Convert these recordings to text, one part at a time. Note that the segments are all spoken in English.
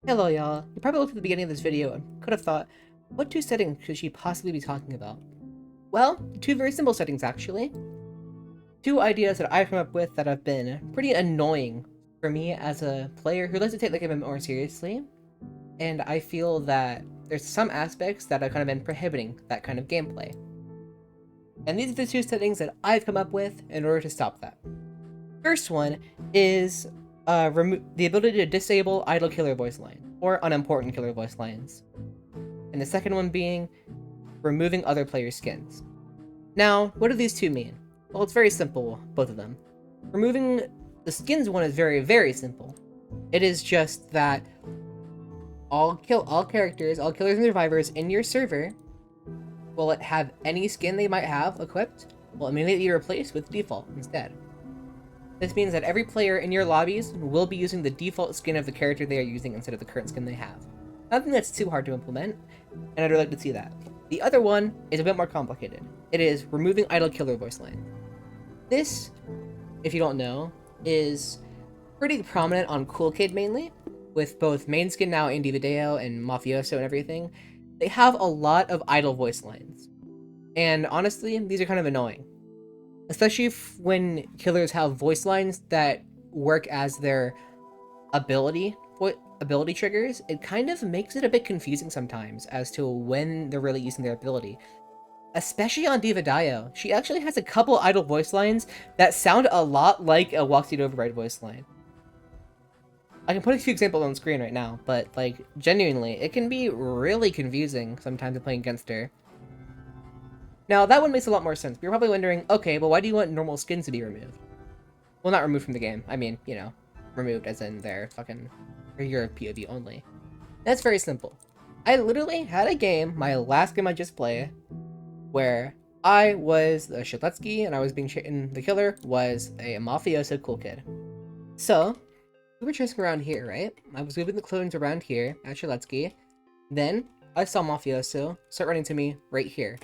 Hello y'all, you probably looked at the beginning of this video and could have thought, what two settings could she possibly be talking about? Well, two very simple settings actually. Two ideas that I've come up with that have been pretty annoying for me as a player who likes to take the game more seriously, and I feel that there's some aspects that have kind of been prohibiting that kind of gameplay. And these are the two settings that I've come up with in order to stop that. First one is the ability to disable idle killer voice line, or unimportant killer voice lines. And the second one being removing other players' skins. Now, what do these two mean? Well, it's very simple, both of them. Removing the skins one is very, very simple. It is just that all characters, all killers and survivors in your server will have any skin they might have equipped will immediately be replaced with default instead. This means that every player in your lobbies will be using the default skin of the character they are using instead of the current skin they have. Nothing that's too hard to implement, and I'd really like to see that. The other one is a bit more complicated. It is removing idle killer voice line. This, if you don't know, is pretty prominent on Cool Kid mainly, with both main skin now Indie Video and Mafioso and everything. They have a lot of idle voice lines. And honestly, these are kind of annoying. Especially when killers have voice lines that work as their ability triggers, it kind of makes it a bit confusing sometimes as to when they're really using their ability. Especially on Diva Dio, she actually has a couple idle voice lines that sound a lot like a Walkseed Override voice line. I can put a few examples on screen right now, but like genuinely, it can be really confusing sometimes when playing against her. Now, that one makes a lot more sense. You're probably wondering, okay, but why do you want normal skins to be removed? Well, not removed from the game. I mean, you know, removed as in their fucking, or your POV only. That's very simple. I literally had a game, my last game I just played, where I was the Shaletsky and I was being and the killer was a mafioso cool kid. So, we were chasing around here, right? I was moving the clones around here at Shaletsky. Then, I saw mafioso start running to me right here.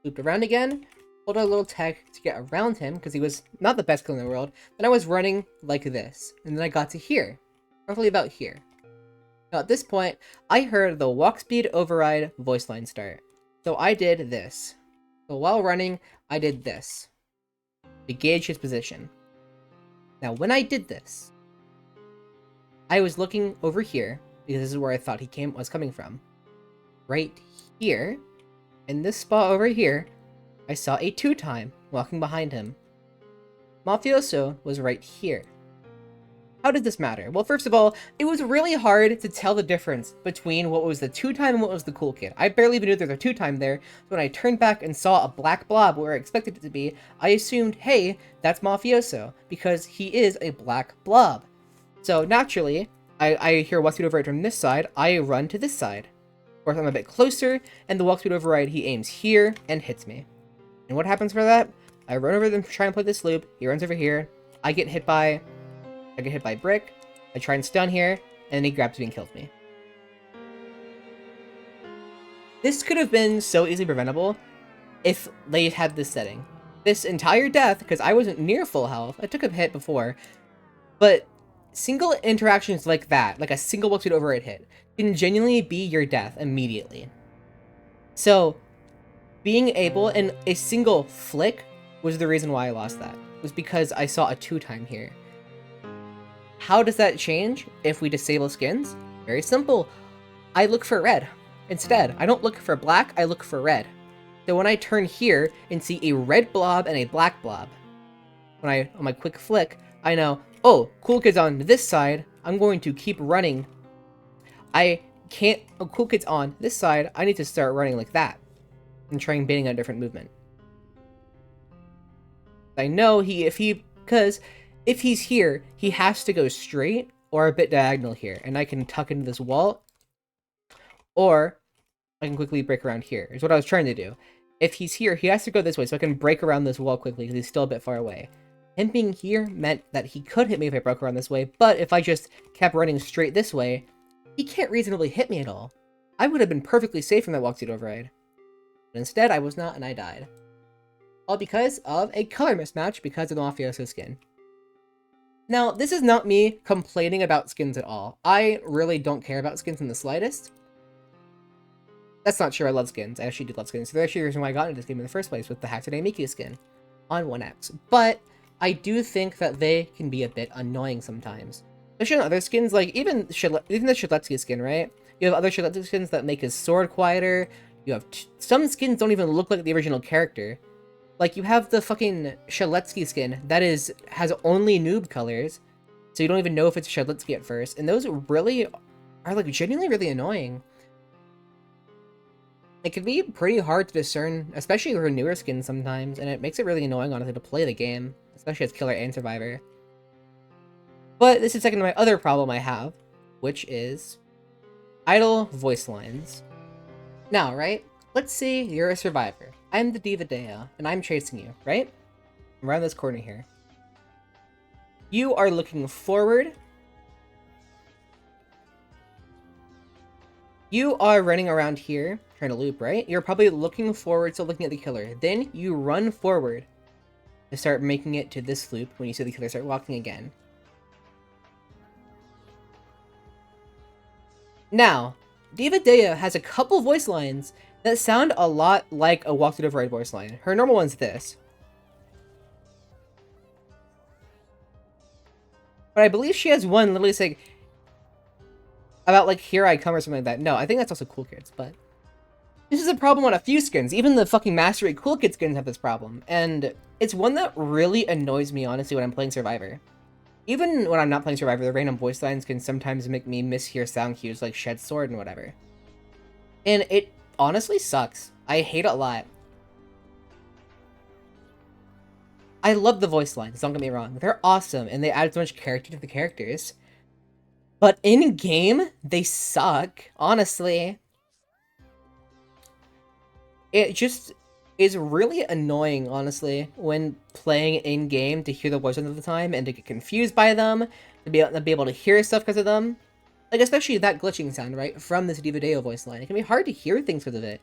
Looped around again, pulled out a little tech to get around him, because he was not the best killer in the world. Then I was running like this, and then I got to here. Roughly about here. Now at this point, I heard the walk speed override voice line start. So I did this. So while running, I did this. To gauge his position. Now when I did this, I was looking over here, because this is where I thought he was coming from. Right here. In this spot over here, I saw a 2-time walking behind him. Mafioso was right here. How did this matter? Well, first of all, it was really hard to tell the difference between what was the 2-time and what was the cool kid. I barely even knew there was a 2-time there, so when I turned back and saw a black blob where I expected it to be, I assumed, hey, that's Mafioso, because he is a black blob. So naturally, I hear walk speed override from this side, I run to this side. Of course, I'm a bit closer, and the walk speed override, he aims here and hits me. And what happens for that? I run over them to try and play this loop, he runs over here, I get hit by Brick, I try and stun here, and he grabs me and kills me. This could have been so easily preventable if they had this setting. This entire death, because I wasn't near full health, I took a hit before, but single interactions like that, like a single walk speed override hit, can genuinely be your death immediately. So, being able, and a single flick was the reason why I lost that, was because I saw a 2-time here. How does that change if we disable skins? Very simple. I look for red. Instead, I don't look for black, I look for red. So when I turn here and see a red blob and a black blob, on my quick flick, I know, oh, cool kid's on this side, I'm going to keep running. Cool kid's on this side, I need to start running like that. And trying baiting a different movement. I know because if he's here, he has to go straight or a bit diagonal here, and I can tuck into this wall, or I can quickly break around here, is what I was trying to do. If he's here, he has to go this way, so I can break around this wall quickly, because he's still a bit far away. Him being here meant that he could hit me if I broke around this way, but if I just kept running straight this way, he can't reasonably hit me at all. I would have been perfectly safe from that walk speed override. But instead, I was not, and I died. All because of a color mismatch because of the Mafioso skin. Now, this is not me complaining about skins at all. I really don't care about skins in the slightest. That's not true, I love skins. I actually do love skins. So that's actually the reason why I got into this game in the first place, with the Hatsune Miku skin on 1X. But I do think that they can be a bit annoying sometimes. Especially on other skins, like even the Shiletsuki skin, right? You have other Shiletsuki skins that make his sword quieter. You have some skins don't even look like the original character. Like, you have the fucking Shiletsuki skin that has only noob colors, so you don't even know if it's Shiletsuki at first, and those really are, like, genuinely really annoying. It can be pretty hard to discern, especially for newer skins sometimes, and it makes it really annoying, honestly, to play the game, especially as Killer and Survivor. But this is second to my other problem I have, which is idle voice lines. Now, right? Let's say you're a survivor. I'm the Diva Dea, and I'm chasing you, right? I'm around this corner here. You are looking forward. You are running around here, trying to loop, right? You're probably looking forward to looking at the killer. Then you run forward to start making it to this loop when you see the killer start walking again. Now, Diva Dea has a couple voice lines that sound a lot like a Walk to the Void voice line. Her normal one's this. But I believe she has one literally saying about, like, here I come or something like that. No, I think that's also Cool Kids, but this is a problem on a few skins. Even the fucking Mastery Cool Kid skins have this problem. And it's one that really annoys me, honestly, when I'm playing Survivor. Even when I'm not playing Survivor, the random voice lines can sometimes make me mishear sound cues like Shed Sword and whatever. And it honestly sucks. I hate it a lot. I love the voice lines, don't get me wrong. They're awesome, and they add so much character to the characters. But in-game, they suck, honestly. It just is really annoying, honestly, when playing in-game to hear the voice lines all the time and to get confused by them, to be able to hear stuff because of them. Like, especially that glitching sound, right, from this Diva Dea voice line. It can be hard to hear things because of it.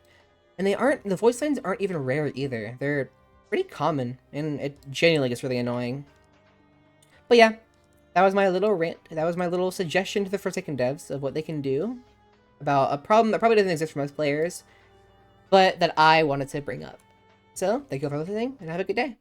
And the voice lines aren't even rare either. They're pretty common, and it genuinely gets really annoying. But yeah, that was my little rant. That was my little suggestion to the Forsaken devs of what they can do about a problem that probably doesn't exist for most players, but that I wanted to bring up. So, thank you all for listening, and have a good day.